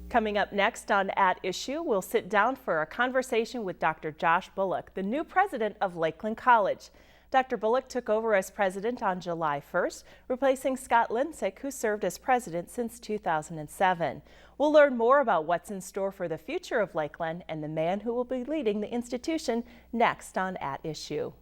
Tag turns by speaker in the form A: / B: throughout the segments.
A: Coming up next on At Issue, we'll sit down for a conversation with Dr. Josh Bullock, the new president of Lakeland College. Dr. Bullock took over as president on July 1st, replacing Scott Linsick, who served as president since 2007. We'll learn more about what's in store for the future of Lakeland and the man who will be leading the institution next on At Issue.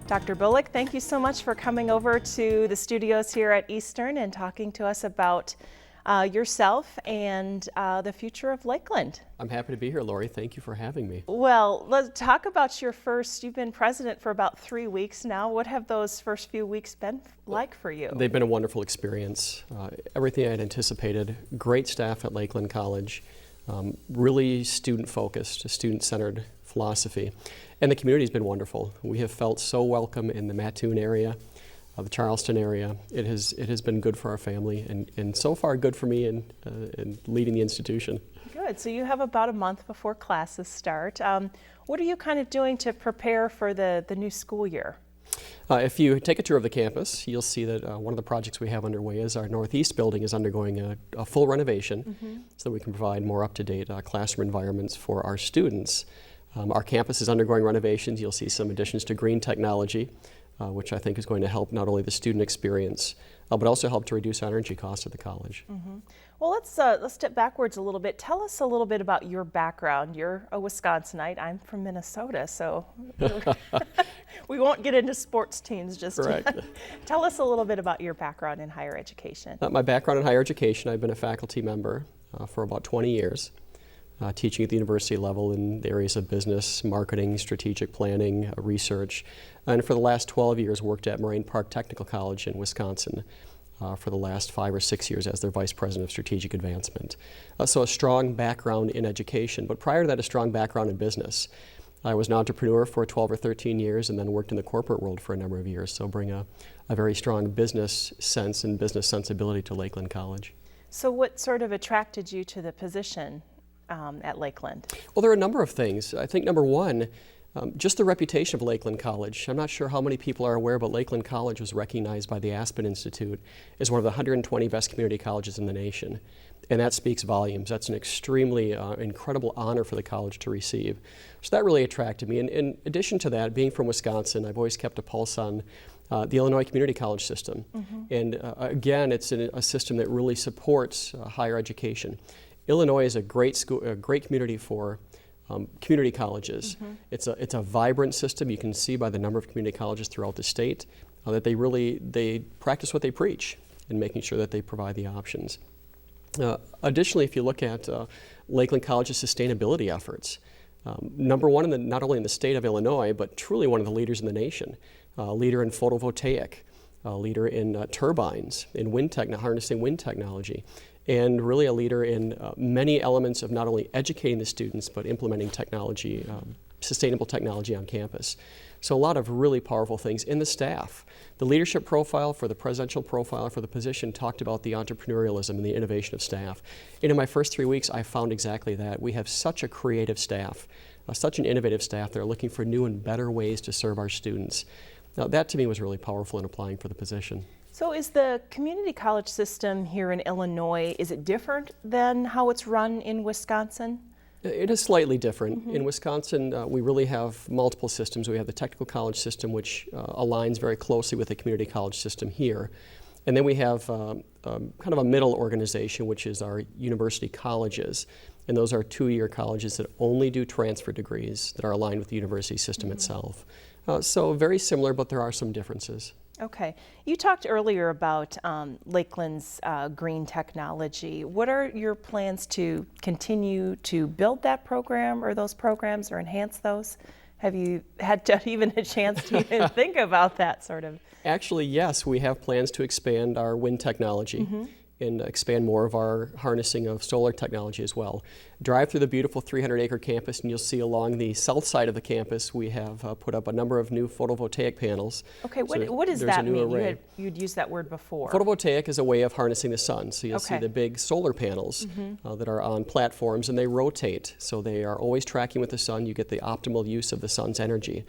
A: Dr. Bullock, thank you so much for coming over to the studios here at Eastern and talking to us about yourself and the future of Lakeland.
B: I'm happy to be here, Lori. Thank you for having me.
A: Well, let's talk about you've been president for about 3 weeks now. What have those first few weeks been like for you?
B: They've been a wonderful experience. Everything I had anticipated. Great staff at Lakeland College, really student-focused, a student-centered philosophy. And the community's been wonderful. We have felt so welcome in the Mattoon area, the Charleston area. It has been good for our family and so far good for me in leading the institution.
A: Good. So you have about a month before classes start. What are you kind of doing to prepare for the new school year?
B: If you take a tour of the campus, you'll see that one of the projects we have underway is our Northeast building is undergoing a full renovation so that we can provide more up-to-date classroom environments for our students. Our campus is undergoing renovations. You'll see some additions to green technology, which I think is going to help not only the student experience, but also help to reduce energy costs at the college.
A: Well, let's step backwards a little bit. Tell us a little bit about your background. You're a Wisconsinite. I'm from Minnesota, so we won't get into sports teams just yet. Tell us a little bit about your background in higher education.
B: My background in higher education, I've been a faculty member for about 20 years. Teaching at the university level in the areas of business, marketing, strategic planning, research, and for the last 12 years worked at Moraine Park Technical College in Wisconsin for the last 5 or 6 years as their Vice President of Strategic Advancement. So a strong background in education, but prior to that a strong background in business. I was an entrepreneur for 12 or 13 years and then worked in the corporate world for a number of years, so bring a very strong business sense and business sensibility to Lakeland College.
A: So what sort of attracted you to the position at Lakeland?
B: Well, there are a number of things. I think number one, just the reputation of Lakeland College. I'm not sure how many people are aware, but Lakeland College was recognized by the Aspen Institute as one of the 120 best community colleges in the nation. And that speaks volumes. That's an extremely incredible honor for the college to receive. So that really attracted me. And in addition to that, being from Wisconsin, I've always kept a pulse on the Illinois community college system. And again, it's a system that really supports higher education. Illinois is a great community for community colleges. It's a vibrant system. You can see by the number of community colleges throughout the state that they practice what they preach in making sure that they provide the options. Additionally, if you look at Lakeland College's sustainability efforts, number one not only in the state of Illinois, but truly one of the leaders in the nation. Leader in photovoltaic, leader in turbines, in harnessing wind technology, and really a leader in many elements of not only educating the students, but implementing technology, sustainable technology on campus. So a lot of really powerful things in the staff. The leadership profile for the presidential profile for the position talked about the entrepreneurialism and the innovation of staff. And in my first 3 weeks, I found exactly that. We have such a creative staff, such an innovative staff that are looking for new and better ways to serve our students. Now that to me was really powerful in applying for the position.
A: So is the community college system here in Illinois, is it different than how it's run in Wisconsin?
B: It is slightly different. In Wisconsin, we really have multiple systems. We have the technical college system, which aligns very closely with the community college system here. And then we have kind of a middle organization, which is our university colleges. And those are 2-year colleges that only do transfer degrees that are aligned with the university system itself. So very similar, but there are some differences.
A: Okay. You talked earlier about Lakeland's green technology. What are your plans to continue to build that program or those programs or enhance those? Have you had even a chance to even think about that sort of?
B: Actually, yes. We have plans to expand our wind technology and expand more of our harnessing of solar technology as well. Drive through the beautiful 300-acre campus and you'll see along the south side of the campus we have put up a number of new photovoltaic panels.
A: Okay,
B: So
A: what does
B: there's a
A: that
B: new
A: mean?
B: array.
A: You'd used that word before.
B: Photovoltaic is a way of harnessing the sun. So you'll see
A: Okay.
B: the big solar panels that are on platforms, and they rotate. So they are always tracking with the sun. You get the optimal use of the sun's energy.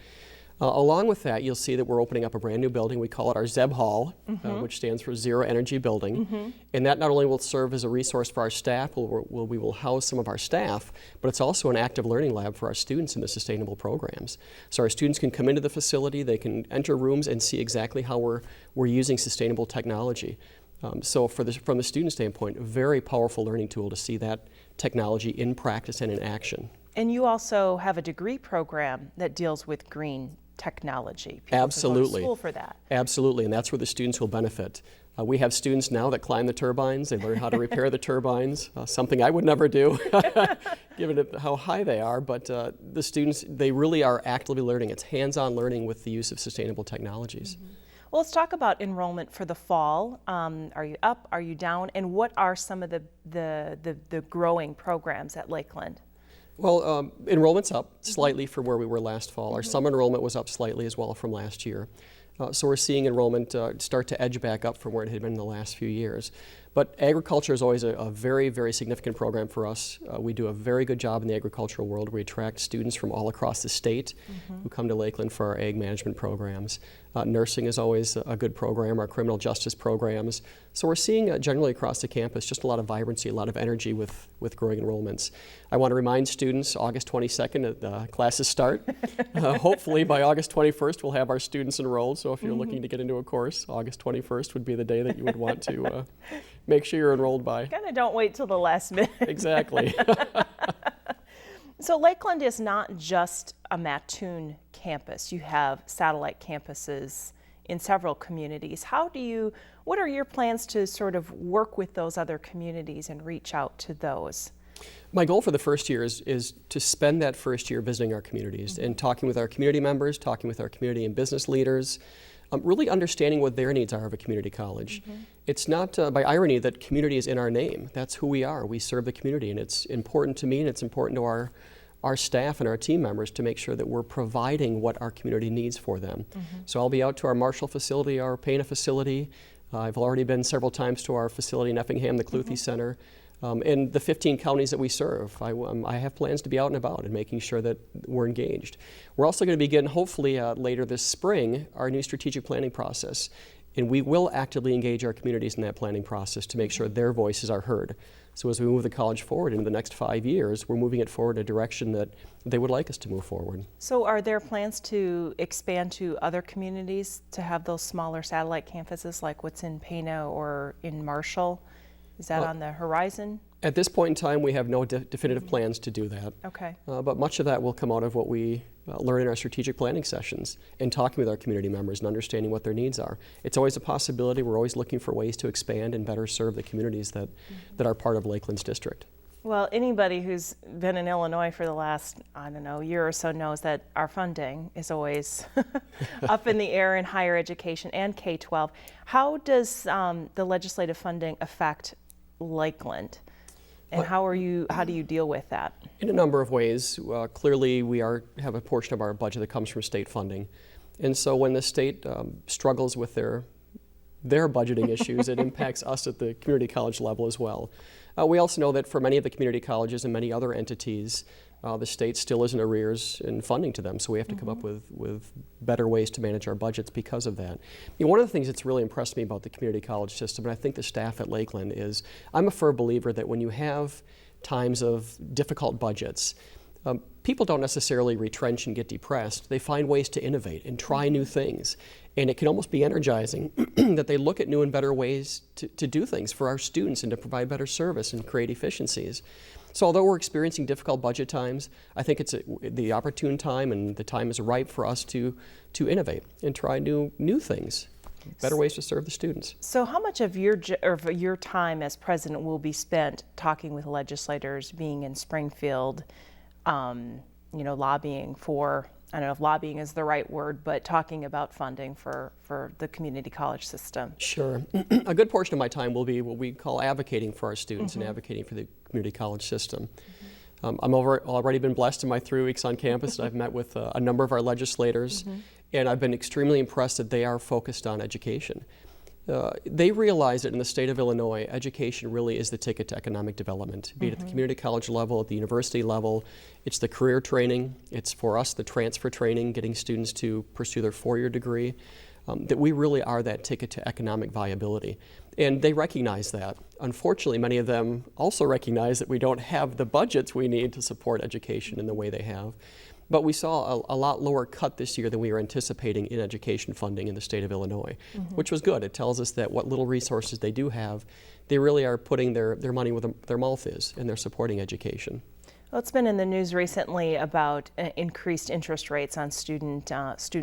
B: Along with that, you'll see that we're opening up a brand new building. We call it our ZEB Hall, which stands for Zero Energy Building. And that not only will serve as a resource for our staff, we will house some of our staff, but it's also an active learning lab for our students in the sustainable programs. So our students can come into the facility, they can enter rooms and see exactly how we're using sustainable technology. So from the student standpoint, a very powerful learning tool to see that technology in practice and in action.
A: And you also have a degree program that deals with green technology. People
B: Absolutely.
A: can go to school for that.
B: Absolutely, and that's where the students will benefit. We have students now that climb the turbines. They learn how to repair the turbines, something I would never do, given how high they are. But the students, they really are actively learning. It's hands-on learning with the use of sustainable technologies.
A: Well, let's talk about enrollment for the fall. Are you up? Are you down? And what are some of the growing programs at Lakeland?
B: Well, enrollment's up slightly from where we were last fall. Our summer enrollment was up slightly as well from last year. So we're seeing enrollment start to edge back up from where it had been in the last few years. But agriculture is always a very, very significant program for us. We do a very good job in the agricultural world. We attract students from all across the state who come to Lakeland for our ag management programs. Nursing is always a good program, our criminal justice programs. So we're seeing generally across the campus just a lot of vibrancy, a lot of energy with growing enrollments. I want to remind students, August 22nd, the classes start. Hopefully by August 21st we'll have our students enrolled. So if you're looking to get into a course, August 21st would be the day that you would want to make sure you're enrolled by.
A: Kind of don't wait till the last minute.
B: Exactly.
A: So Lakeland is not just a Mattoon campus. You have satellite campuses in several communities. What are your plans to sort of work with those other communities and reach out to those?
B: My goal for the first year is to spend that first year visiting our communities and talking with our community members, talking with our community and business leaders, really understanding what their needs are of a community college. It's not by irony that community is in our name. That's who we are. We serve the community, and it's important to me and it's important to our staff and our team members to make sure that we're providing what our community needs for them. So I'll be out to our Marshall facility, our Pana facility. I've already been several times to our facility in Effingham, the Cluthe Center. In the 15 counties that we serve, I have plans to be out and about and making sure that we're engaged. We're also going to begin, hopefully later this spring, our new strategic planning process. And we will actively engage our communities in that planning process to make sure their voices are heard. So as we move the college forward into the next 5 years, we're moving it forward in a direction that they would like us to move forward.
A: So are there plans to expand to other communities to have those smaller satellite campuses like what's in Pana or in Marshall? Is that on the horizon?
B: At this point in time, we have no definitive plans to do that.
A: Okay.
B: But much of that will come out of what we learn in our strategic planning sessions and talking with our community members and understanding what their needs are. It's always a possibility. We're always looking for ways to expand and better serve the communities that are part of Lakeland's district.
A: Well, anybody who's been in Illinois for the last, year or so knows that our funding is always up in the air in higher education and K-12. Have does the legislative funding affect Lakeland? And how do you deal with that?
B: In a number of ways. Clearly, we have a portion of our budget that comes from state funding. And so when the state struggles with their budgeting issues, it impacts us at the community college level as well. We also know that for many of the community colleges and many other entities, the state still is in arrears in funding to them, so we have to come up with better ways to manage our budgets because of that. One of the things that's really impressed me about the community college system, and I think the staff at Lakeland, is I'm a firm believer that when you have times of difficult budgets, people don't necessarily retrench and get depressed. They find ways to innovate and try new things. And it can almost be energizing that they look at new and better ways to do things for our students and to provide better service and create efficiencies. So although we're experiencing difficult budget times, I think it's the opportune time and the time is ripe for us to innovate and try new things, better ways to serve the students.
A: So how much of your time as president will be spent talking with legislators, being in Springfield, lobbying for I don't know if lobbying is the right word, but talking about funding for the community college system?
B: Sure. A good portion of my time will be what we call advocating for our students and advocating for the community college system. I'm already been blessed in my 3 weeks on campus. I've met with a number of our legislators, and I've been extremely impressed that they are focused on education. They realize that in the state of Illinois, education really is the ticket to economic development, be it at the community college level, at the university level. It's the career training. It's for us the transfer training, getting students to pursue their 4-year degree, that we really are that ticket to economic viability. And they recognize that. Unfortunately, many of them also recognize that we don't have the budgets we need to support education in the way they have. But we saw a lot lower cut this year than we were anticipating in education funding in the state of Illinois, which was good. It tells us that what little resources they do have, they really are putting their money where their mouth is, and they're supporting education.
A: Well, it's been in the news recently about increased interest rates on student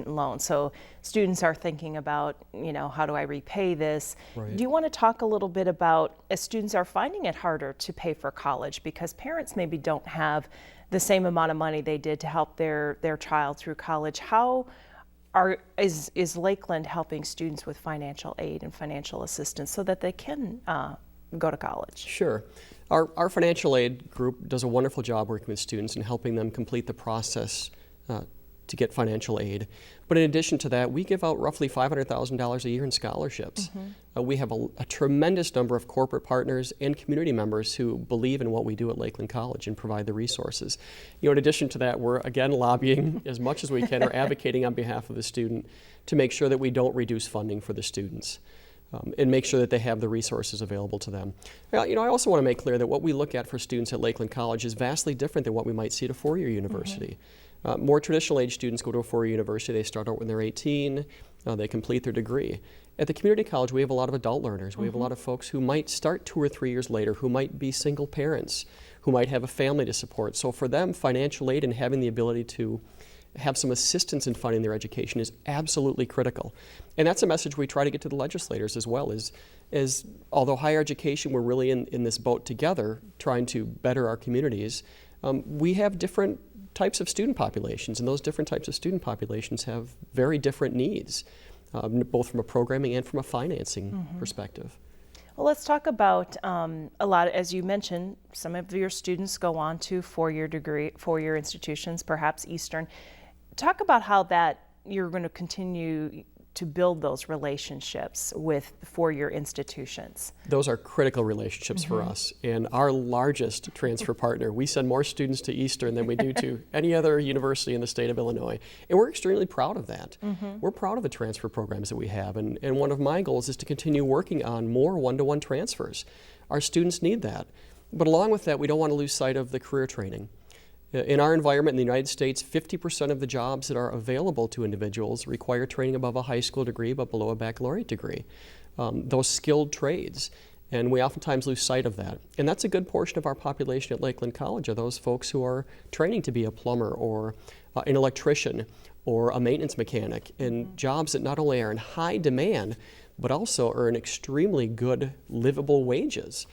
A: loans. So students are thinking about, how do I repay this?
B: Right.
A: Do you want to talk a little bit about, as students are finding it harder to pay for college because parents maybe don't have the same amount of money they did to help their child through college? How is Lakeland helping students with financial aid and financial assistance so that they can go to college?
B: Sure. Our financial aid group does a wonderful job working with students and helping them complete the process to get financial aid. But in addition to that, we give out roughly $500,000 a year in scholarships. We have a tremendous number of corporate partners and community members who believe in what we do at Lakeland College and provide the resources. In addition to that, we're again lobbying as much as we can or advocating on behalf of the student to make sure that we don't reduce funding for the students. And make sure that they have the resources available to them. I also want to make clear that what we look at for students at Lakeland College is vastly different than what we might see at a 4-year university. More traditional age students go to a 4-year university. They start out when they're 18. They complete their degree. At the community college, we have a lot of adult learners. We have a lot of folks who might start 2 or 3 years later, who might be single parents, who might have a family to support. So for them, financial aid and having the ability to have some assistance in funding their education is absolutely critical. And that's a message we try to get to the legislators as well, is although higher education, we're really in this boat together trying to better our communities, we have different types of student populations, and those different types of student populations have very different needs, both from a programming and from a financing perspective.
A: Well, let's talk about a lot, as you mentioned, some of your students go on to 4-year institutions, perhaps Eastern. Talk about how you're going to continue to build those relationships with 4-year institutions.
B: Those are critical relationships for us. And our largest transfer partner, we send more students to Eastern than we do to any other university in the state of Illinois. And we're extremely proud of that. We're proud of the transfer programs that we have. And one of my goals is to continue working on more one-to-one transfers. Our students need that. But along with that, we don't want to lose sight of the career training. In our environment in the United States, 50% of the jobs that are available to individuals require training above a high school degree but below a baccalaureate degree. Those skilled trades. And we oftentimes lose sight of that. And that's a good portion of our population at Lakeland College, are those folks who are training to be a plumber or an electrician or a maintenance mechanic in jobs that not only are in high demand, but also earn extremely good livable wages.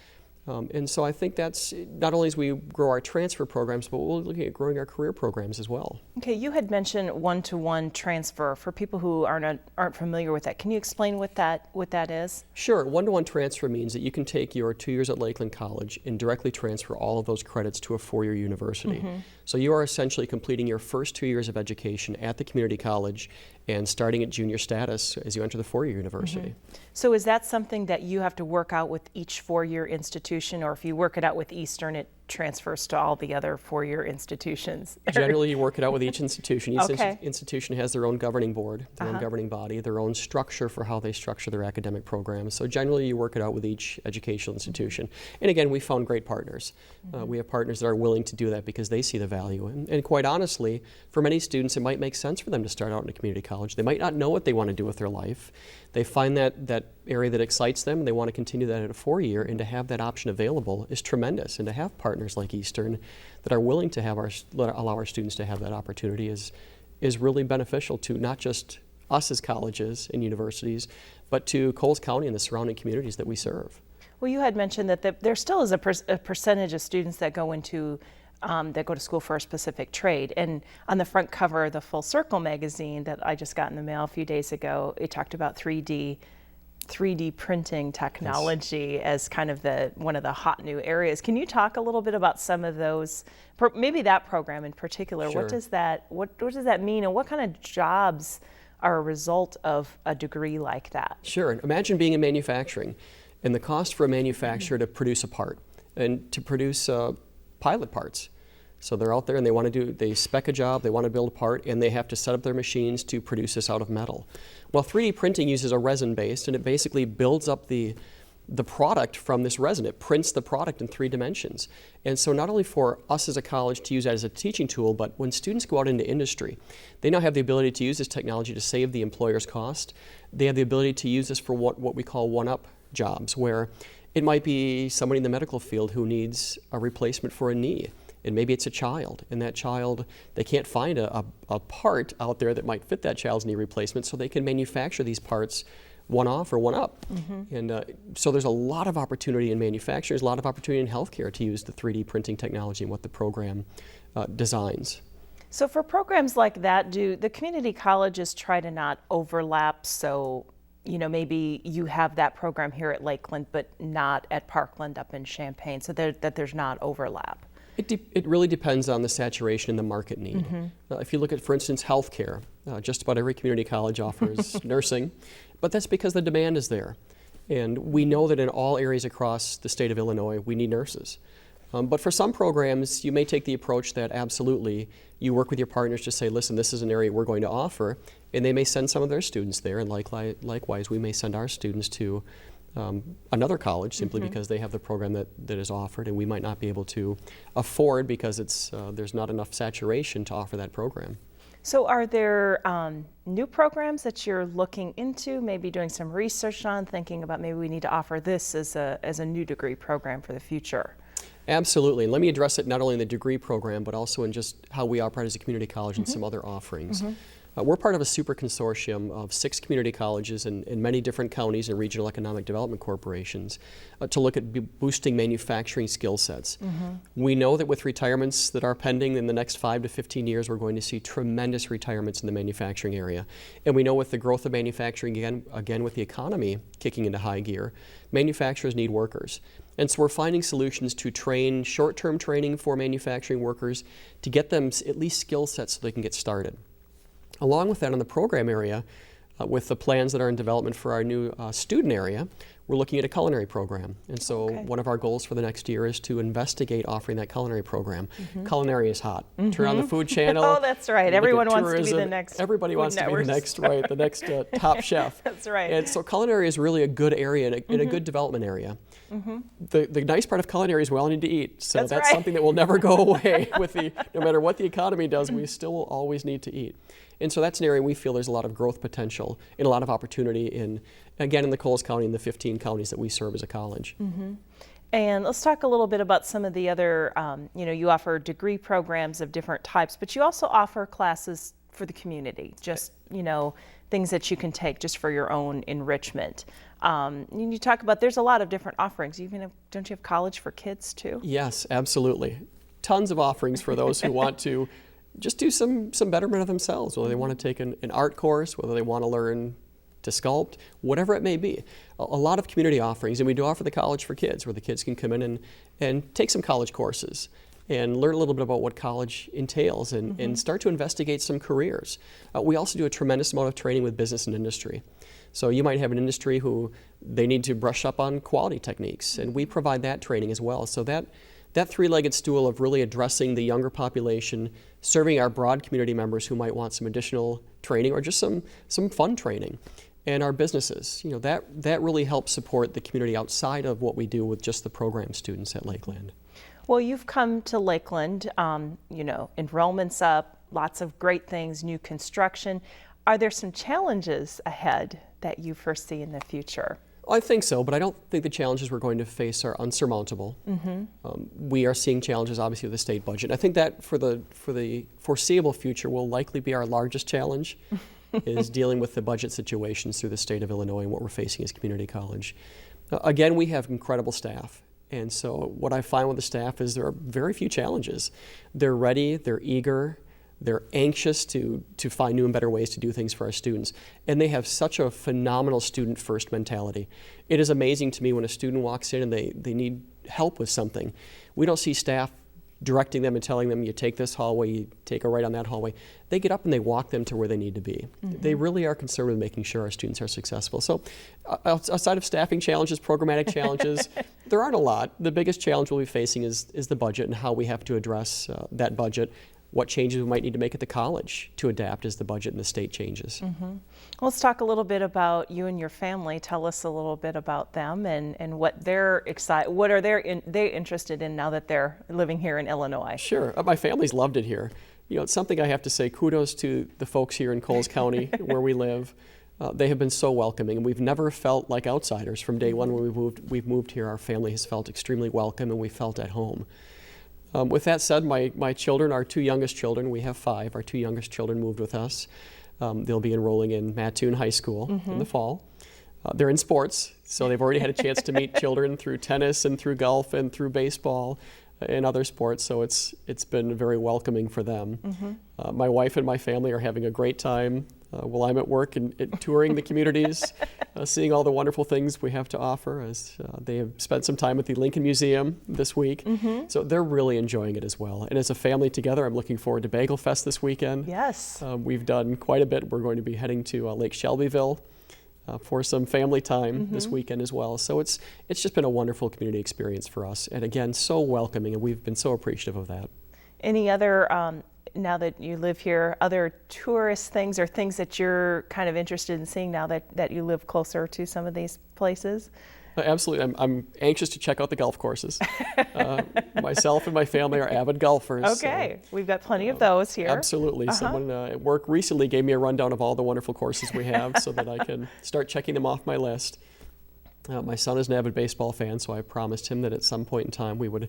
B: And so I think that's not only as we grow our transfer programs, but we're looking at growing our career programs as well.
A: Okay, you had mentioned one-to-one transfer. For people who aren't familiar with that, can you explain what that is?
B: Sure. One-to-one transfer means that you can take your 2 years at Lakeland College and directly transfer all of those credits to a 4-year university. So you are essentially completing your first 2 years of education at the community college and starting at junior status as you enter the 4-year university.
A: So is that something that you have to work out with each 4-year institution, or if you work it out with Eastern, it transfers to all the other 4-year institutions?
B: Generally, you work it out with each institution. Each
A: Okay.
B: institution has their own governing board, their own governing body, their own structure for how they structure their academic programs. So generally, you work it out with each educational institution. And again, we found great partners. We have partners that are willing to do that because they see the value. And quite honestly, for many students, it might make sense for them to start out in a community college. They might not know what they want to do with their life. They find that area that excites them, and they want to continue that at a 4-year, and to have that option available is tremendous. And to have partners like Eastern that are willing to allow our students to have that opportunity is really beneficial to not just us as colleges and universities, but to Coles County and the surrounding communities that we serve.
A: Well, you had mentioned that there still is a percentage of students that go into that go to school for a specific trade. And on the front cover of the Full Circle magazine that I just got in the mail a few days ago, it talked about 3D printing technology as kind of one of the hot new areas. Can you talk a little bit about some of those, maybe that program in particular?
B: Sure.
A: What does that mean, and what kind of jobs are a result of a degree like that?
B: Sure. Imagine being in manufacturing and the cost for a manufacturer to produce a part and to produce pilot parts. So they're out there and they spec a job, they want to build a part, and they have to set up their machines to produce this out of metal. Well, 3D printing uses a resin base, and it basically builds up the product from this resin. It prints the product in 3 dimensions. And so not only for us as a college to use that as a teaching tool, but when students go out into industry, they now have the ability to use this technology to save the employer's cost. They have the ability to use this for what we call one-up jobs, where it might be somebody in the medical field who needs a replacement for a knee. And maybe it's a child, and that child, they can't find a part out there that might fit that child's knee replacement, so they can manufacture these parts one-off or one-up. And so there's a lot of opportunity in manufacturing, there's a lot of opportunity in healthcare to use the 3D printing technology and what the program designs.
A: So for programs like that, do the community colleges try to not overlap? So, maybe you have that program here at Lakeland, but not at Parkland up in Champaign, so that there's not overlap.
B: It really depends on the saturation and the market need. If you look at, for instance, healthcare, just about every community college offers nursing, but that's because the demand is there. And we know that in all areas across the state of Illinois, we need nurses. But for some programs, you may take the approach that absolutely you work with your partners to say, listen, this is an area we're going to offer, and they may send some of their students there, and likewise, we may send our students to another college simply because they have the program that is offered, and we might not be able to afford because there's not enough saturation to offer that program.
A: So are there new programs that you're looking into, maybe doing some research on, thinking about maybe we need to offer this as a new degree program for the future?
B: Absolutely. And let me address it not only in the degree program, but also in just how we operate as a community college and some other offerings. We're part of a super consortium of 6 community colleges in many different counties and regional economic development corporations to look at boosting manufacturing skill sets. We know that with retirements that are pending in the next 5 to 15 years, we're going to see tremendous retirements in the manufacturing area. And we know with the growth of manufacturing, again with the economy kicking into high gear, manufacturers need workers. And so we're finding solutions to train, short-term training for manufacturing workers to get them at least skill sets so they can get started. Along with that, in the program area, with the plans that are in development for our new student area, we're looking at a culinary program. And so one of our goals for the next year is to investigate offering that culinary program. Culinary is hot. Turn on the Food Channel.
A: Oh, that's right. Everyone wants to be the next.
B: Everybody wants to be the next, right, the next top chef.
A: That's right.
B: And so culinary is really a good area and a good development area. The nice part of culinary is we all need to eat. So that's
A: right.
B: something that will never go away no matter what the economy does, we still will always need to eat. And so that's an area we feel there's a lot of growth potential and a lot of opportunity in the Coles County and the 15 counties that we serve as a college.
A: And let's talk a little bit about some of the other, you offer degree programs of different types, but you also offer classes for the community, just, things that you can take just for your own enrichment. You talk about there's a lot of different offerings. Don't you have college for kids too?
B: Yes, absolutely. Tons of offerings for those who want to just do some betterment of themselves, whether they want to take an art course, whether they want to learn to sculpt, whatever it may be. A lot of community offerings, and we do offer the college for kids, where the kids can come in and take some college courses and learn a little bit about what college entails and start to investigate some careers. We also do a tremendous amount of training with business and industry. So you might have an industry who they need to brush up on quality techniques, and we provide that training as well. So that three-legged stool of really addressing the younger population, serving our broad community members who might want some additional training or just some fun training, and our businesses, that really helps support the community outside of what we do with just the program students at Lakeland.
A: Well, you've come to Lakeland, enrollment's up, lots of great things, new construction. Are there some challenges ahead that you foresee in the future?
B: I think so, but I don't think the challenges we're going to face are unsurmountable. We are seeing challenges, obviously, with the state budget. I think that for the foreseeable future will likely be our largest challenge, is dealing with the budget situations through the state of Illinois and what we're facing as community college. Again, we have incredible staff, And so what I find with the staff is there are very few challenges. They're ready, they're eager, they're anxious to find new and better ways to do things for our students. And they have such a phenomenal student-first mentality. It is amazing to me when a student walks in and they need help with something. We don't see staff directing them and telling them, you take this hallway, you take a right on that hallway. They get up and they walk them to where they need to be. They really are concerned with making sure our students are successful. So outside of staffing challenges, programmatic challenges, there aren't a lot. The biggest challenge we'll be facing is the budget and how we have to address that budget, what changes we might need to make at the college to adapt as the budget and the state changes.
A: Let's talk a little bit about you and your family. Tell us a little bit about them and what they're excited, what are they interested in now that they're living here in Illinois?
B: Sure, my family's loved it here. You know, it's something I have to say kudos to the folks here in Coles County where we live. They have been so welcoming, and we've never felt like outsiders from day one when we've moved here. Our family has felt extremely welcome, and we felt at home. With that said, my children, our two youngest children, we have 5, our 2 youngest children moved with us. They'll be enrolling in Mattoon High School in the fall. They're in sports, so they've already had a chance to meet children through tennis and through golf and through baseball and other sports, so it's been very welcoming for them. My wife and my family are having a great time while I'm at work and touring the communities, seeing all the wonderful things we have to offer, as they have spent some time at the Lincoln Museum this week. So they're really enjoying it as well. And as a family together, I'm looking forward to Bagel Fest this weekend.
A: Yes.
B: We've done quite a bit. We're going to be heading to Lake Shelbyville for some family time this weekend as well. So it's just been a wonderful community experience for us. And again, so welcoming, and we've been so appreciative of that.
A: Any other, now that you live here, other tourist things or things that you're kind of interested in seeing now that you live closer to some of these places?
B: Absolutely. I'm anxious to check out the golf courses. Myself and my family are avid golfers.
A: Okay. So, we've got plenty of those here.
B: Absolutely. Someone at work recently gave me a rundown of all the wonderful courses we have so that I can start checking them off my list. My son is an avid baseball fan, so I promised him that at some point in time we would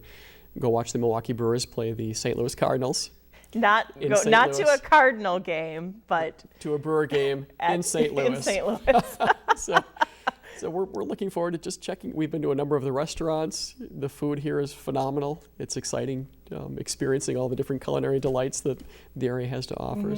B: go watch the Milwaukee Brewers play the St. Louis Cardinals.
A: Not to a Cardinal game, but
B: to a Brewer game in St. Louis.
A: In St. Louis.
B: So we're looking forward to just checking. We've been to a number of the restaurants. The food here is phenomenal. It's exciting experiencing all the different culinary delights that the area has to offer.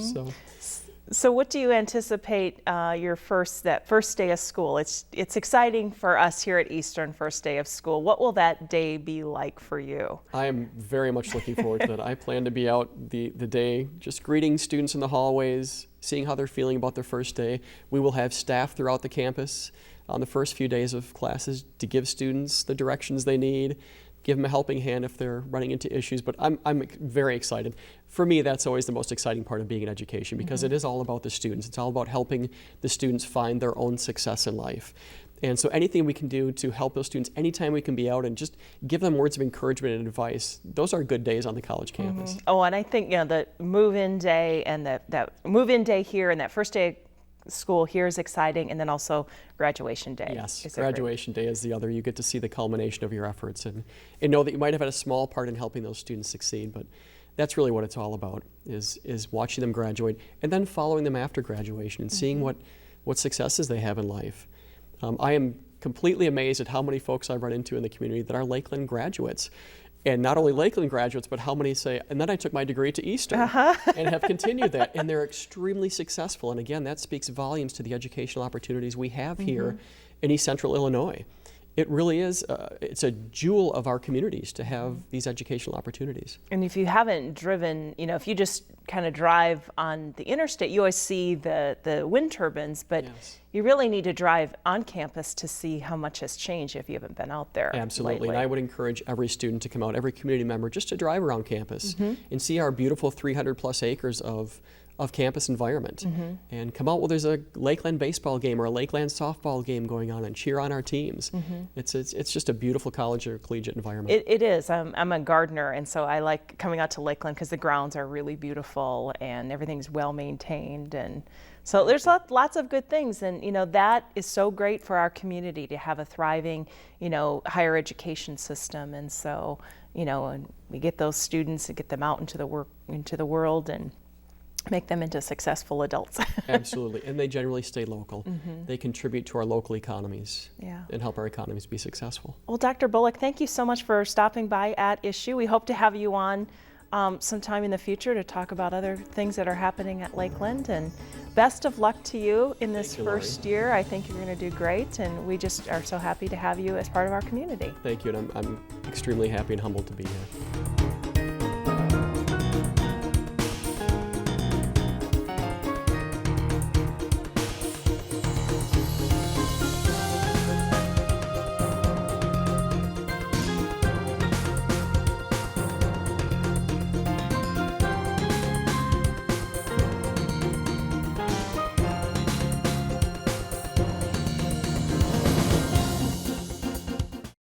A: So what do you anticipate that first day of school? It's exciting for us here at Eastern, first day of school. What will that day be like for you?
B: I am very much looking forward to that. I plan to be out the day just greeting students in the hallways, seeing how they're feeling about their first day. We will have staff throughout the campus on the first few days of classes to give students the directions they need, give them a helping hand if they're running into issues. But I'm very excited. For me, that's always the most exciting part of being in education, because it is all about the students. It's all about helping the students find their own success in life. And so anything we can do to help those students, anytime we can be out and just give them words of encouragement and advice, those are good days on the college campus.
A: Oh, and I think the move-in day and that move-in day here and that first day school here is exciting, and then also graduation day.
B: Yes, graduation day is the other. You get to see the culmination of your efforts and know that you might have had a small part in helping those students succeed, but that's really what it's all about, is watching them graduate and then following them after graduation and seeing what successes they have in life. I am completely amazed at how many folks I've run into in the community that are Lakeland graduates. And not only Lakeland graduates, but how many say, and then I took my degree to Eastern and have continued that. And they're extremely successful. And again, that speaks volumes to the educational opportunities we have here in East Central Illinois. It really is, it's a jewel of our communities to have these educational opportunities.
A: And if you haven't driven, if you just kind of drive on the interstate, you always see the wind turbines, but you really need to drive on campus to see how much has changed if you haven't been out there.
B: Absolutely,
A: lately.
B: and I would encourage every student to come out, every community member, just to drive around campus and see our beautiful 300 plus acres of campus environment, and come out while there's a Lakeland baseball game or a Lakeland softball game going on and cheer on our teams. It's just a beautiful college or collegiate environment.
A: It is. I'm a gardener, and so I like coming out to Lakeland because the grounds are really beautiful and everything's well maintained, and so there's lots of good things, and that is so great for our community to have a thriving higher education system. And so and we get those students and get them out into the world and make them into successful adults.
B: Absolutely, and they generally stay local. They contribute to our local economies
A: Yeah.
B: and help our economies be successful.
A: Well, Dr. Bullock, thank you so much for stopping by at Issue. We hope to have you on sometime in the future to talk about other things that are happening at Lakeland. And best of luck to you in this
B: Thank you, Lori.
A: first year. I think you're going to do great, and we just are so happy to have you as part of our community.
B: Thank you, and I'm extremely happy and humbled to be here.